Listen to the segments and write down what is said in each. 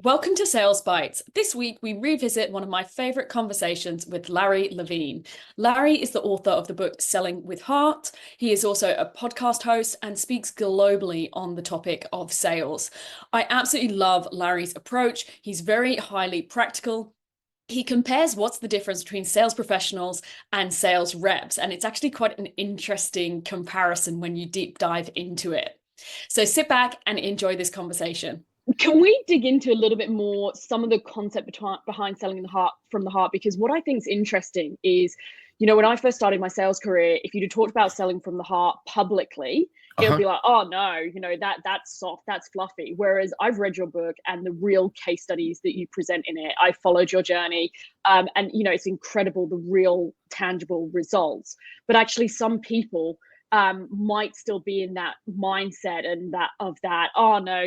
Welcome to Sales Bites. This week, we revisit one of my favorite conversations with Larry Levine. Larry is the author of the book Selling with Heart. He is also a podcast host and speaks globally on the topic of sales. I absolutely love Larry's approach. He's very highly practical. He compares what's the difference between sales professionals and sales reps, and it's actually quite an interesting comparison when you deep dive into it. So sit back and enjoy this conversation. Can we dig into a little bit more some of the concept behind selling the heart from the heart? Because what I think is interesting is, when I first started my sales career, if you'd have talked about selling from the heart publicly, it would be like, oh no, that's soft, that's fluffy. Whereas I've read your book and the real case studies that you present in it, I followed your journey, and it's incredible, the real tangible results. But actually, some people might still be in that mindset and oh no,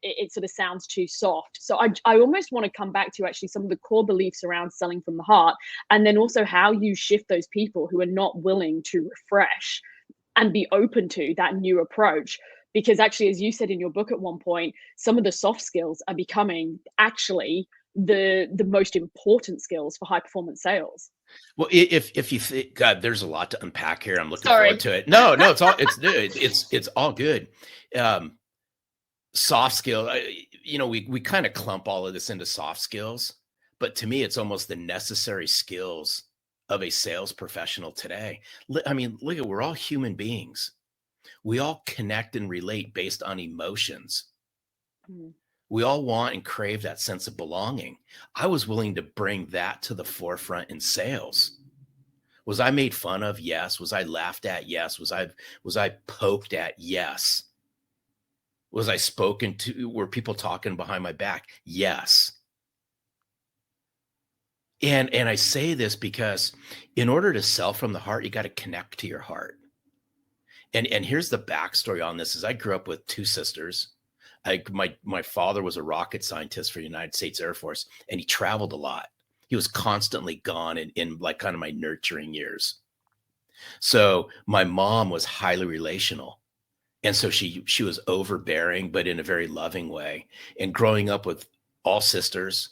it sort of sounds too soft. So I almost want to come back to actually some of the core beliefs around selling from the heart, and then also how you shift those people who are not willing to refresh and be open to that new approach. Because actually, as you said in your book at one point, some of the soft skills are becoming actually the most important skills for high performance sales. Well, if you think, God, there's a lot to unpack here. I'm looking forward to it. No, it's all good. Soft skill, we kind of clump all of this into soft skills, but to me, it's almost the necessary skills of a sales professional today. I mean, look we're all human beings. We all connect and relate based on emotions. Mm. We all want and crave that sense of belonging. I was willing to bring that to the forefront in sales. Was I made fun of? Yes. Was I laughed at? Yes. Was I poked at? Yes. Was I spoken to? Were people talking behind my back? Yes. And I say this because in order to sell from the heart, you got to connect to your heart. And here's the backstory on this: is I grew up with two sisters. My father was a rocket scientist for the United States Air Force, and he traveled a lot. He was constantly gone in like kind of my nurturing years. So my mom was highly relational. And so she was overbearing, but in a very loving way. And growing up with all sisters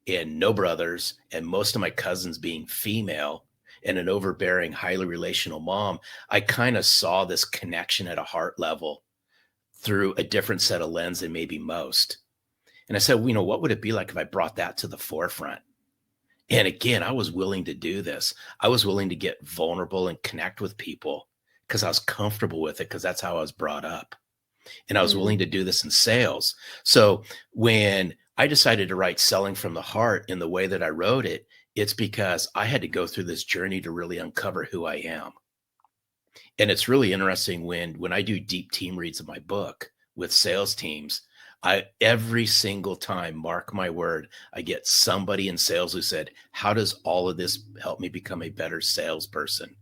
and no brothers, and most of my cousins being female, and an overbearing, highly relational mom, I kind of saw this connection at a heart level through a different set of lens than maybe most. And I said, what would it be like if I brought that to the forefront? And again, I was willing to do this. I was willing to get vulnerable and connect with people because I was comfortable with it, because that's how I was brought up. And I was willing to do this in sales. So when I decided to write Selling from the Heart in the way that I wrote it, it's because I had to go through this journey to really uncover who I am. And it's really interesting when I do deep team reads of my book with sales teams, every single time, mark my word, I get somebody in sales who said, how does all of this help me become a better salesperson?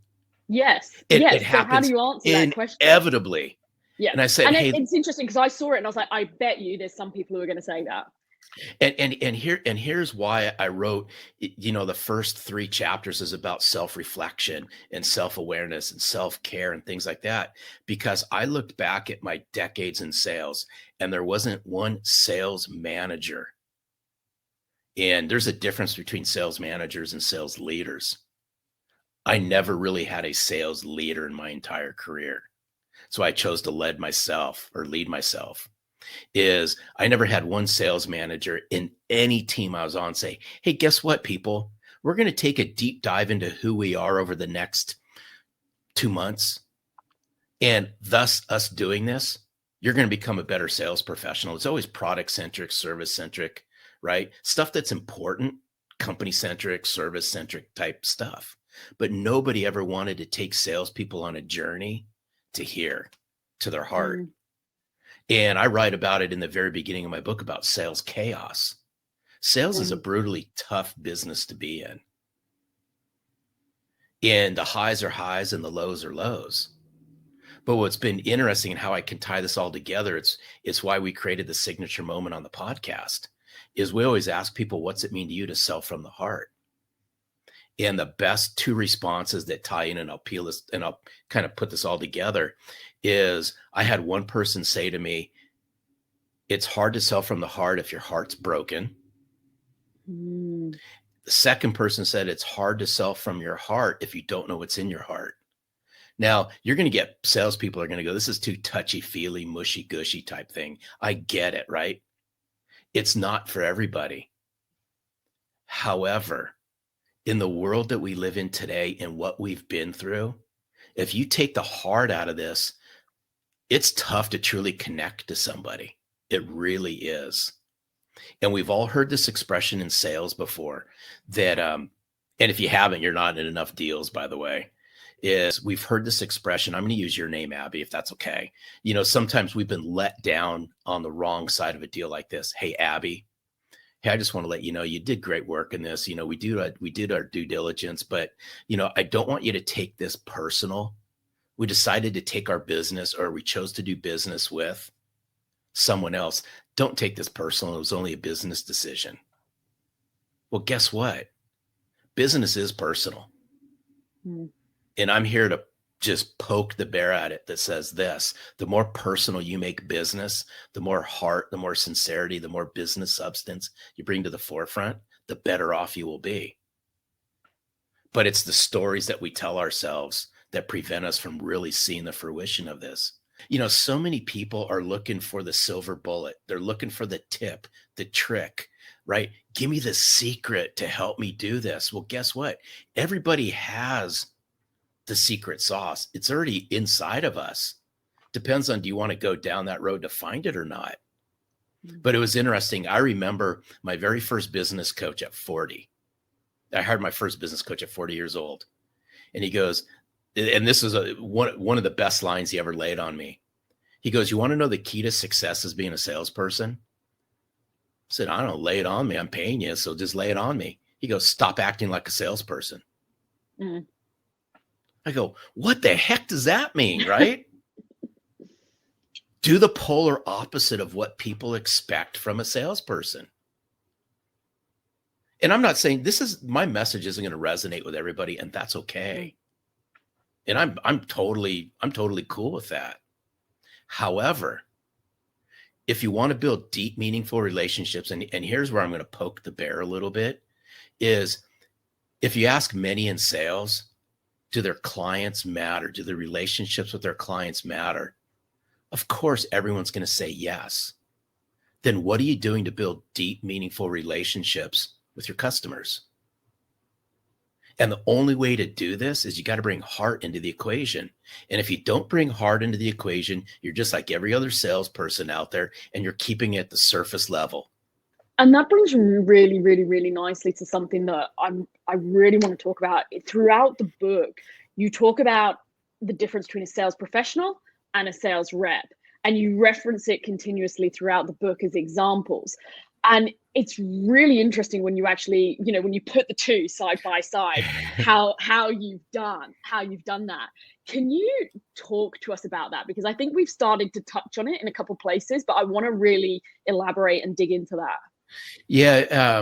Yes. It so how do you answer that question? Inevitably. Yeah. And I said, hey, it's interesting because I saw it and I was like, I bet you there's some people who are going to say that. And here's why I wrote, the first 3 chapters is about self-reflection and self-awareness and self-care and things like that, because I looked back at my decades in sales and there wasn't one sales manager. And there's a difference between sales managers and sales leaders. I never really had a sales leader in my entire career. So I chose to lead myself. Is I never had one sales manager in any team I was on say, hey, guess what, people? We're going to take a deep dive into who we are over the next 2 months. And thus us doing this, you're going to become a better sales professional. It's always product centric, service centric, right? Stuff that's important, company centric, service centric type stuff. But nobody ever wanted to take salespeople on a journey to their heart. And I write about it in the very beginning of my book about sales chaos. Sales is a brutally tough business to be in. And the highs are highs and the lows are lows. But what's been interesting and how I can tie this all together, it's why we created the signature moment on the podcast, is we always ask people, what's it mean to you to sell from the heart? And the best 2 responses that tie in, and I'll peel this and I'll kind of put this all together, is I had one person say to me, It's hard to sell from the heart if your heart's broken. Mm. The second person said it's hard to sell from your heart if you don't know what's in your heart. Now, you're going to get salespeople are going to go, this is too touchy-feely, mushy-gushy type thing. I get it, right? It's not for everybody. However, in the world that we live in today and what we've been through, if you take the heart out of this, it's tough to truly connect to somebody. It really is. And we've all heard this expression in sales before that, and if you haven't, you're not in enough deals, by the way, is we've heard this expression. I'm going to use your name, Abby, if that's okay. You know, sometimes we've been let down on the wrong side of a deal like this. Hey, Abby, hey, I just want to let you know, you did great work in this. You know, we did our due diligence, but, you know, I don't want you to take this personal. We decided to take our business, or we chose to do business with someone else. Don't take this personal. It was only a business decision. Well, guess what? Business is personal. Mm. And I'm here to just poke the bear at it that says this: the more personal you make business, the more heart, the more sincerity, the more business substance you bring to the forefront, the better off you will be. But it's the stories that we tell ourselves that prevent us from really seeing the fruition of this. You know, so many people are looking for the silver bullet. They're looking for the tip, the trick, right? Give me the secret to help me do this. Well, guess what? Everybody has the secret sauce. It's already inside of us. Depends on, do you want to go down that road to find it or not? But it was interesting. I remember my very first business coach at 40. I hired my first business coach at 40 years old. And he goes, and this is one of the best lines he ever laid on me. He goes, you want to know the key to success as being a salesperson? I said, I don't know, lay it on me. I'm paying you, so just lay it on me. He goes, stop acting like a salesperson. Mm. I go, what the heck does that mean, right? Do the polar opposite of what people expect from a salesperson. And I'm not saying my message isn't going to resonate with everybody, and that's okay. And I'm totally cool with that. However, if you want to build deep, meaningful relationships, and here's where I'm going to poke the bear a little bit, is if you ask many in sales, do their clients matter? Do the relationships with their clients matter? Of course, everyone's going to say yes. Then what are you doing to build deep, meaningful relationships with your customers? And the only way to do this is you got to bring heart into the equation. And if you don't bring heart into the equation, you're just like every other salesperson out there, and you're keeping it at the surface level. And that brings me really, really, really nicely to something that I really want to talk about. Throughout the book, you talk about the difference between a sales professional and a sales rep, and you reference it continuously throughout the book as examples. And it's really interesting when you actually, you know, when you put the two side by side, how you've done that. Can you talk to us about that? Because I think we've started to touch on it in a couple places, but I want to really elaborate and dig into that. Yeah,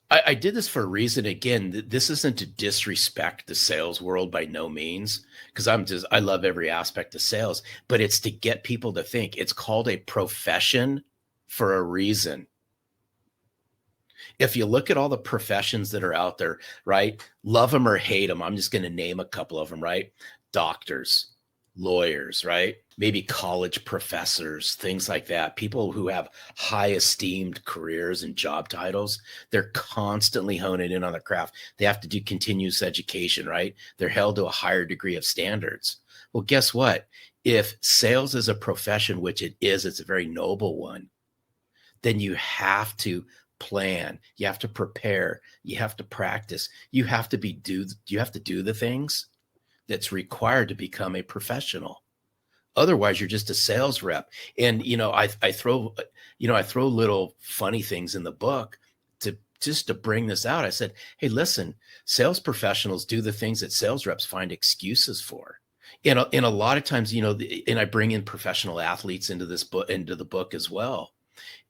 I did this for a reason. Again, this isn't to disrespect the sales world by no means, because I love every aspect of sales, but it's to get people to think. It's called a profession for a reason. If you look at all the professions that are out there, right? Love them or hate them. I'm just going to name a couple of them, right? Doctors, lawyers, right? Maybe college professors, things like that. People who have high esteemed careers and job titles, they're constantly honing in on their craft. They have to do continuous education, right? They're held to a higher degree of standards. Well, guess what? If sales is a profession, which it is, it's a very noble one, then you have to plan, you have to prepare, you have to practice, you have to do the things that's required to become a professional. Otherwise, you're just a sales rep. And I throw little funny things in the book to bring this out. I said, hey, listen, sales professionals do the things that sales reps find excuses for. And a lot of times, and I bring in professional athletes into the book as well,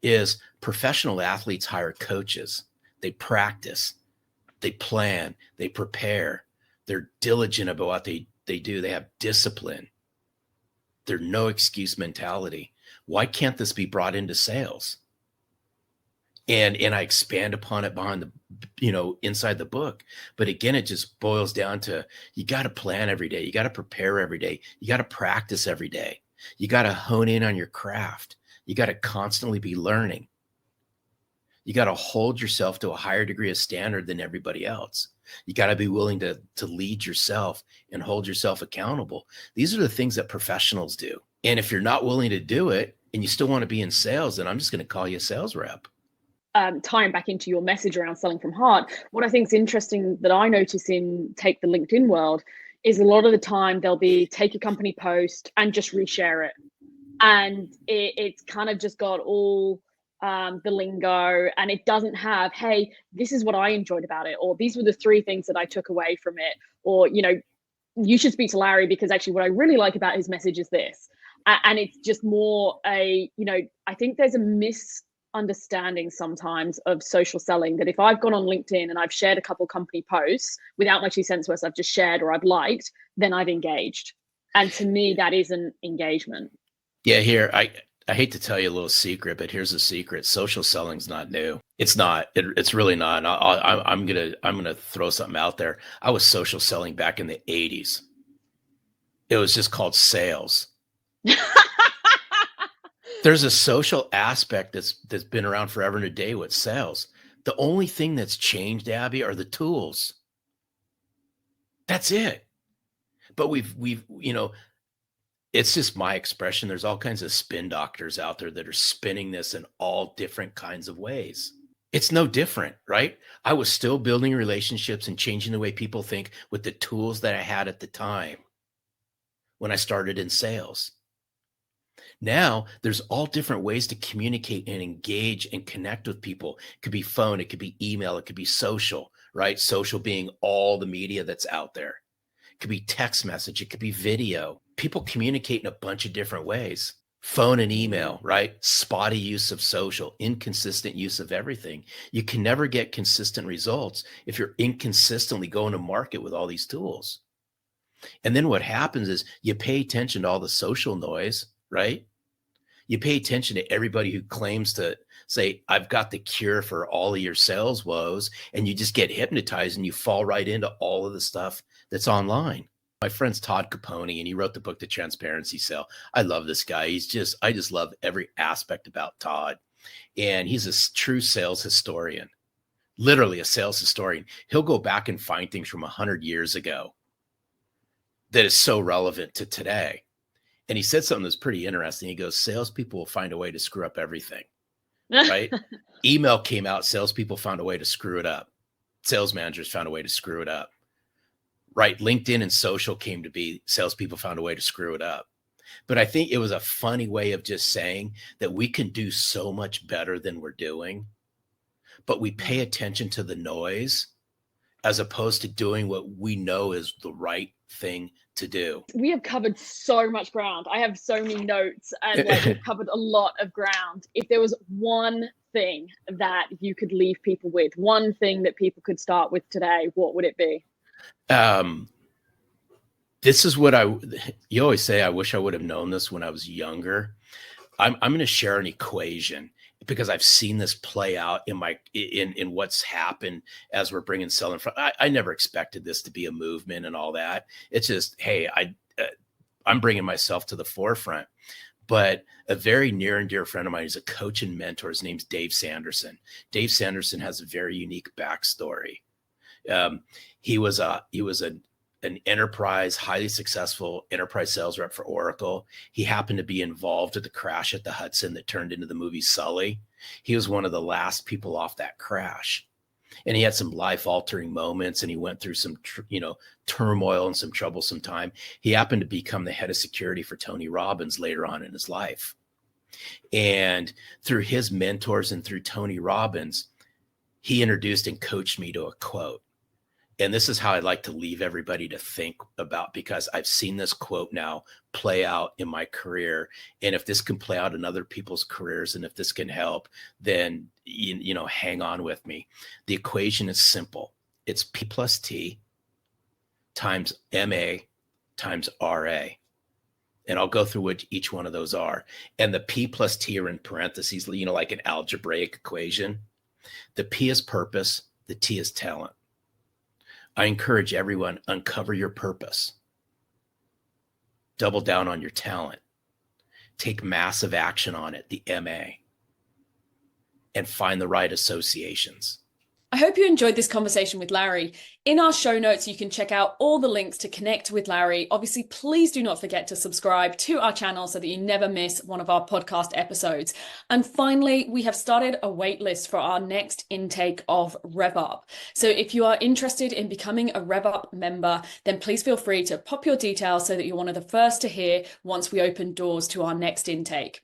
is professional athletes hire coaches. They practice, they plan, they prepare. They're diligent about what they do. They have discipline. They're no excuse mentality. Why can't this be brought into sales? And I expand upon it behind the, inside the book. But again, it just boils down to, you got to plan every day. You got to prepare every day. You got to practice every day. You got to hone in on your craft. You got to constantly be learning. You got to hold yourself to a higher degree of standard than everybody else. You got to be willing to lead yourself and hold yourself accountable. These are the things that professionals do. And if you're not willing to do it and you still want to be in sales, then I'm just going to call you a sales rep. Tying back into your message around selling from heart, what I think is interesting that I notice in take the LinkedIn world is a lot of the time they'll be take a company post and just reshare it. And it's kind of just got all the lingo, and it doesn't have, hey, this is what I enjoyed about it, or these were the 3 things that I took away from it, or, you should speak to Larry because actually what I really like about his message is this. And it's just more I think there's a misunderstanding sometimes of social selling, that if I've gone on LinkedIn and I've shared a couple company posts without my 2 cents worth, I've just shared or I've liked, then I've engaged. And to me, that isn't engagement. Yeah, here, I hate to tell you a little secret, but here's a secret. Social selling's not new. It's not. It's really not. And I'm gonna throw something out there. I was social selling back in the 80s. It was just called sales. There's a social aspect that's been around forever and a day with sales. The only thing that's changed, Abby, are the tools. That's it. But we've it's just my expression. There's all kinds of spin doctors out there that are spinning this in all different kinds of ways. It's no different, right? I was still building relationships and changing the way people think with the tools that I had at the time when I started in sales. Now there's all different ways to communicate and engage and connect with people. It could be phone, it could be email, it could be social, right? Social being all the media that's out there. It could be text message, it could be video. People communicate in a bunch of different ways. Phone and email, right? Spotty use of social, inconsistent use of everything. You can never get consistent results if you're inconsistently going to market with all these tools. And then what happens is you pay attention to all the social noise, right? You pay attention to everybody who claims to say, I've got the cure for all of your sales woes, and you just get hypnotized and you fall right into all of the stuff that's online. My friend's Todd Capone, and he wrote the book, The Transparency Sale. I love this guy. I just love every aspect about Todd. And he's a true sales historian, literally a sales historian. He'll go back and find things from 100 years ago that is so relevant to today. And he said something that's pretty interesting. He goes, salespeople will find a way to screw up everything, right? Email came out, salespeople found a way to screw it up. Sales managers found a way to screw it up. Right. LinkedIn and social came to be, salespeople found a way to screw it up. But I think it was a funny way of just saying that we can do so much better than we're doing, but we pay attention to the noise as opposed to doing what we know is the right thing to do. We have covered so much ground. I have so many notes, and we've covered a lot of ground. If there was one thing that you could leave people with, one thing that people could start with today, what would it be? This is what you always say, I wish I would have known this when I was younger. I'm going to share an equation because I've seen this play out in what's happened as we're bringing selling from. I never expected this to be a movement and all that. It's just, hey, I'm bringing myself to the forefront. But a very near and dear friend of mine is a coach and mentor. His name's Dave Sanderson. Dave Sanderson has a very unique backstory. He was an enterprise, highly successful enterprise sales rep for Oracle. He happened to be involved at the crash at the Hudson that turned into the movie Sully. He was one of the last people off that crash. And he had some life-altering moments, and he went through some, turmoil and some troublesome time. He happened to become the head of security for Tony Robbins later on in his life. And through his mentors and through Tony Robbins, he introduced and coached me to a quote. And this is how I'd like to leave everybody to think about, because I've seen this quote now play out in my career. And if this can play out in other people's careers, and if this can help, then, hang on with me. The equation is simple. It's P plus T times MA times RA. And I'll go through what each one of those are. And the P plus T are in parentheses, like an algebraic equation. The P is purpose. The T is talent. I encourage everyone, uncover your purpose. Double down on your talent. Take massive action on it, the MA. And find the right associations. I hope you enjoyed this conversation with Larry. In our show notes, you can check out all the links to connect with Larry. Obviously, please do not forget to subscribe to our channel so that you never miss one of our podcast episodes. And finally, we have started a wait list for our next intake of RevUp. So if you are interested in becoming a RevUp member, then please feel free to pop your details so that you're one of the first to hear once we open doors to our next intake.